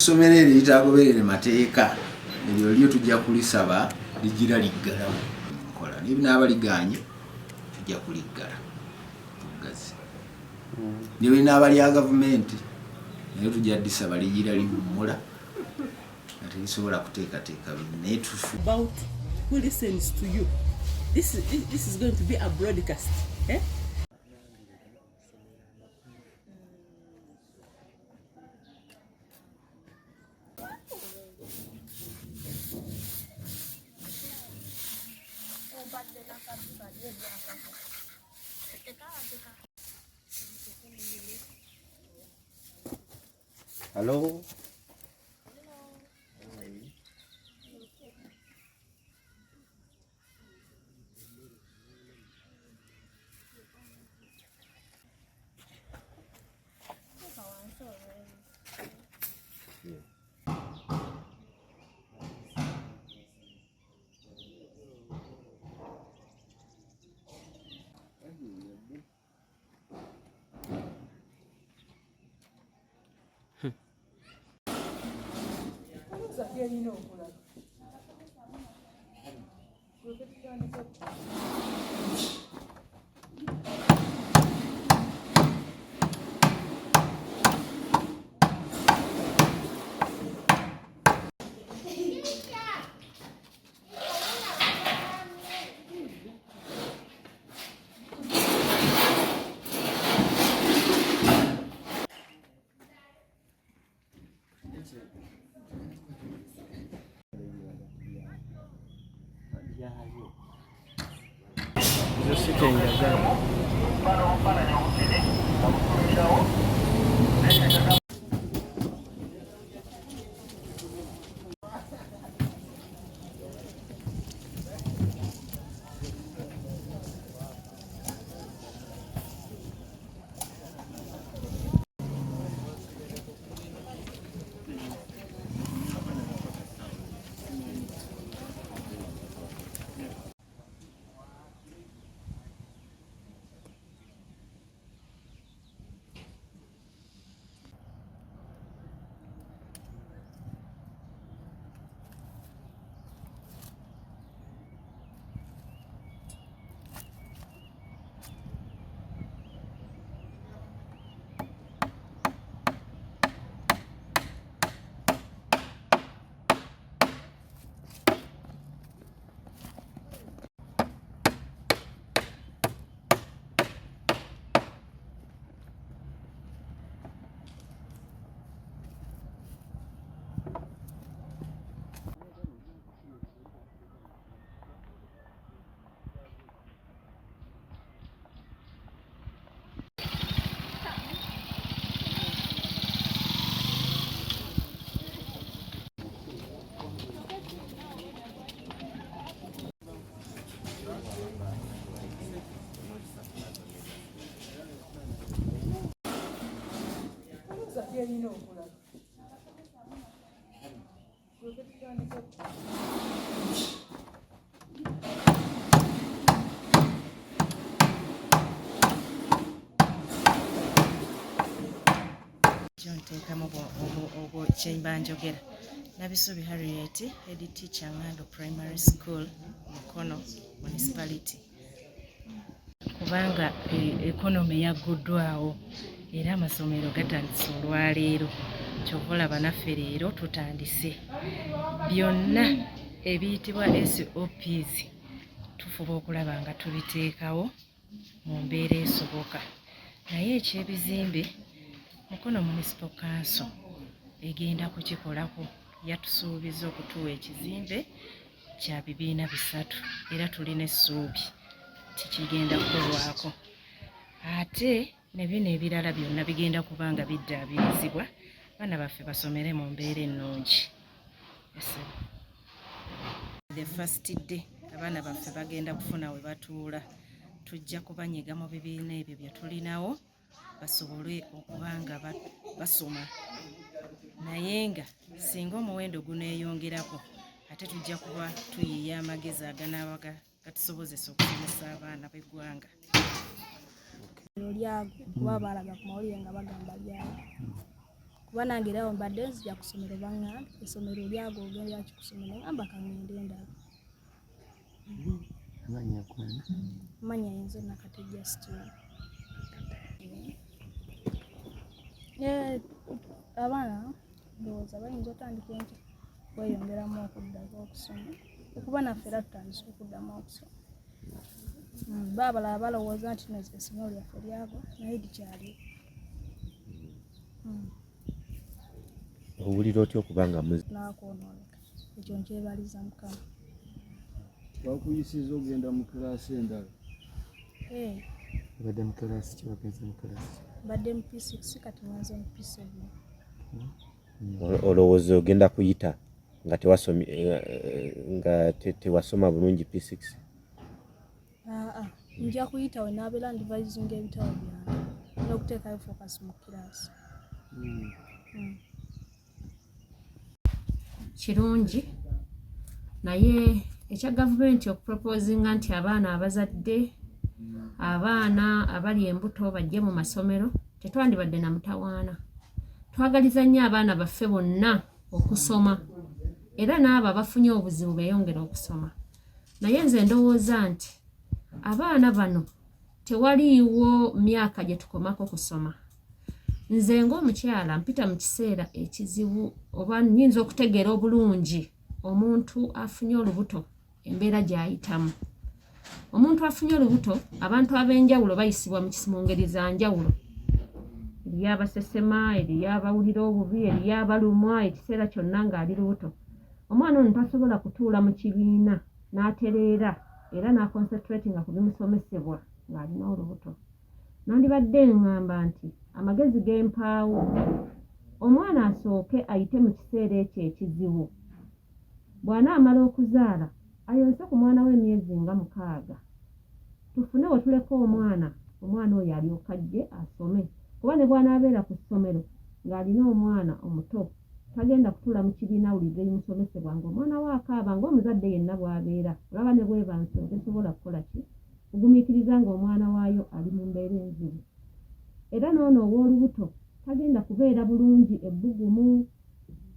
Essomero eryo litagoberere mateeka eryo lyo tujja kulisaba ligira liggalawo nkola naye n'abaliganye tujja kuliggala tugazi niyo linaaba lya gavumenti naye tujja disaba ligira liwummula nga terisobola kuteekateeka bintu naye tufu about who listens to you. This is going to be a broadcast. Eh? Hello. Kyembanjogera Nabisubi Harriet, head teacher Ngando Primary School, Mukono Municipality. Kubanga economy yaguddwawo era amasomero gatandise olwaleero kyovola banaffe leero tutandise byonna ebiyitibwa SOPs tufuba okulaba nga tubiteekawo mu mbeera esoboka naye ekyebizimbe Mukono Municipal Council egenda kukikolako yatusuubiza okutuwa ekizimbe kya bibiina 3 era tulina essuubi tikigenda kukolwako ate ne bino ebirala byonna bigenda kubanga biddaabirizibwa baana baffe basomere mu mbeera ennungi. The first day abaana baffe bagenda kufuna we batuula tujja kubanyiga mu bibiina ebyo bye tulinawo basobole okubanga basoma naye nga singa omuwendo guneeyongerako ate tujja kuba tuyiiya amagezi aganaabaga gatusobozesa okusomesa abaana b'eggwanga. Lyago kuba balaga ku mawulire nga bagamba lyago kuba nange era mbadde nzija ku ssomero baŋŋamba essomero lyago ogenda kikusomera ngamba kaŋŋende endala. Manya yinza Nakate Justine. Abaana ndowooza bayinza otandika enti kweyongeramu okuddako okusoma okuba naffe era tutandise okuddamu okusoma. Baabalaba balowooza nti no essomero lyaffe lyago naye likyali. Owulira otya okubanga nakwonooneka ekyo nkyebaliza Mukama. Bakuyisiza ogenda mu kiraasi endala? obadde mu kiraasi ki? Wagenze mu kiraasi? Mbadde mu P6 kati ngenze mu P7. Olowooza ogenda kuyita nga tewasoma bulungi P6? Nja kuyita we nabeera ndivisinga ebitabo byange n'okuteekayo focus mu kiraasi. Kirungi naye ekya gavumenti okuproposinga nti abaana abazadde abaana abali embuto bajje mu masomero tetwandibadde na mutawaana. Twagaliza nnyo abaana baffe bonna okusoma era n'abo abafunye obuzibu beeyongera okusoma. Naye nze ndowooza nti abaana bano tewaliiwo myaka gye tukomako kusoma. Nze ng'omukyala mpita mu kiseera ekizibu oba nnyinza okutegeera obulungi omuntu afunye olubuto embeera gy'ayitamu. Omuntu afunye olubuto abantu ab'enjawulo bayisibwa mu ngeri za njawulo. Eriyo abasesema, eriyo abawulira obubi, eriyo abalumwa ekiseera kyonna ng'ali lubuto. Omwana ono tasobola kutuula mu kibiina n'atereera era n'aconcentratinga ku bimusomesebwa ng'alina olubuto. Nandibadde ngamba nti amagezi g'empaawo omwana asooke ayite mu kiseera ekyo ekizibu. Bw'anaamala okuzaala ayonse ku mwana we emyezi nga 6. Tufune we tuleka omwana oyo alyoka ajje asome. Kuba ne bw'anaabeera ku ssomero ng'alina omwana omuto tagenda kutuula mu kibiina awuliriza ebimusomesebwa ng'omwana we akaaba ng'omuzadde yenna bw'abeera. Olaba ne bw'eba nsolo tesobola kukola ki? Kugumiikiriza ng'omwana waayo ali mu mbeera enzibu. Era n'ono ow'olubuto tagenda kubeera bulungi ebbugumu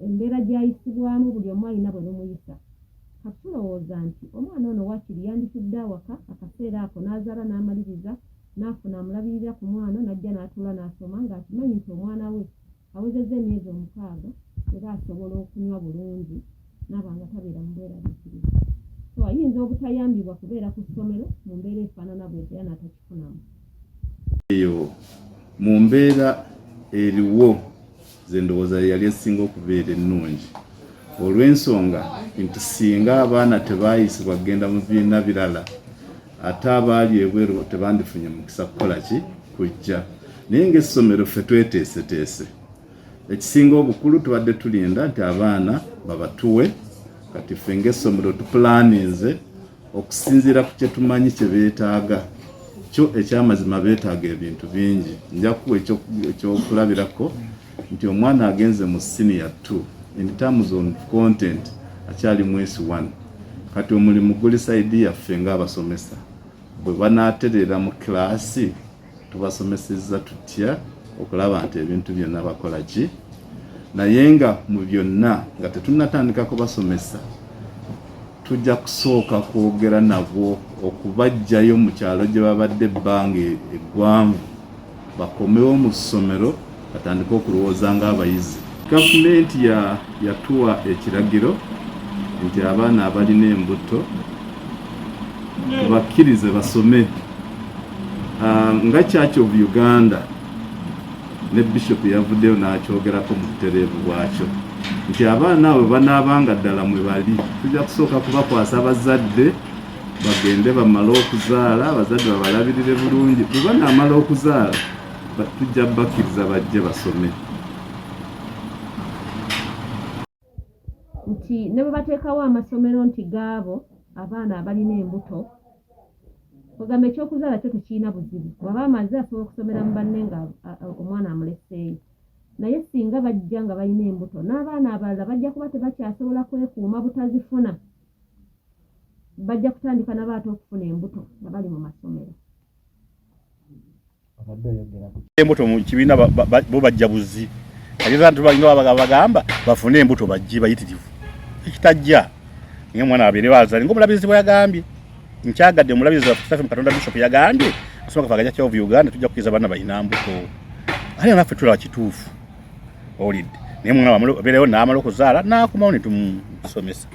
embeera gy'ayisibwamu buli omu alina bwe lumuyisa. Kati tulowooza nti omwana ono waakiri yanditudde awaka akaseera ako n'azaala n'amaliriza n'afuna amulabirira ku mwana n'ajja n'atuula n'asoma ng'akimanyi nti omwana we awezezza emyezi 6 era asobola okunywa bulungi n'aba nga tabeera mu bweraliikiriza. So ayinza obutayambibwa kubeera ku ssomero mu mbeera efaanana bw'etyo era n'atakifunamu. Eyo mu mbeera eriwo ze ndowooza yali esinga okubeera ennungi olw'ensonga nti singa abaana tebaayisibwa kugenda mu bibiina birala ate abaali ebweru tebandifunye mukisa kukola ki? Kujja. Naye ng'essomero ffe tweteeseteese. Ekisinga obukulu tubadde tulinda nti abaana babatuwe kati ffe ng'essomero tupulaninze okusinziira ku kye tumanyi kye beetaaga. Kyo ekyamazima beetaaga ebintu bingi. Nja kuwa ekyokulabirako nti omwana agenze mu senior 2 in terms of content akyali mwesi 1. Kati omulimu guli saidi yaffe ng'abasomesa. Bwe banaaterera mu kilaasi tubasomesezza tutya okulaba nti ebintu byonna bakola ki? Naye nga mu byonna nga tetunnatandikako basomesa tujja kusooka kwogera nabo okubajjayo mu kyalo gye babadde ebbanga eggwanvu bakomewo mu ssomero batandike okulowooza ng'abayizi. Gavumenti yatuwa ekiragiro nti abaana abalina embuto tubakkirize basome. Nga Church of Uganda ne Bishop yavuddeyo n'akyogerako mu butereevu bwakyo nti abaana abo banaabanga ddala mwe bali tujja kusooka kubakwasa abazadde bagende bamale okuzaala abazadde babalabirire bulungi. Bwe banaamala okuzaala tujja bakkiriza bajje basome. Nti ne bwe bateekawo amasomero nti gaabo abaana abalina embuto kugamba ekyokuzaala kyo tekirina buzibu. Bw'aba amaze asobola okusomera mu banne nga omwana amuleseeyo. Naye singa bajja nga balina embuto n'abaana abalala bajja kuba tebakyasobola kwekuuma butazifuna. Bajja kutandika nabo ate okufuna embuto nga bali mu masomero. Embuto mu kibiina bo bajja buzi kageza tubalina bagamba bafune embuto bajje bayitirivu ekitajja niye mwana abere bazali ngomulabizi bwa yagambye nkyagadde omulabizi wa Staff Katonda Bishop yagambye asoma kafagaja kya Uganda tujja kukiza bana bayina mbuto ali nafe tula kituufu olid niye mwana aberewo n'amala okuzaala n'akomawo ne tumusomesa.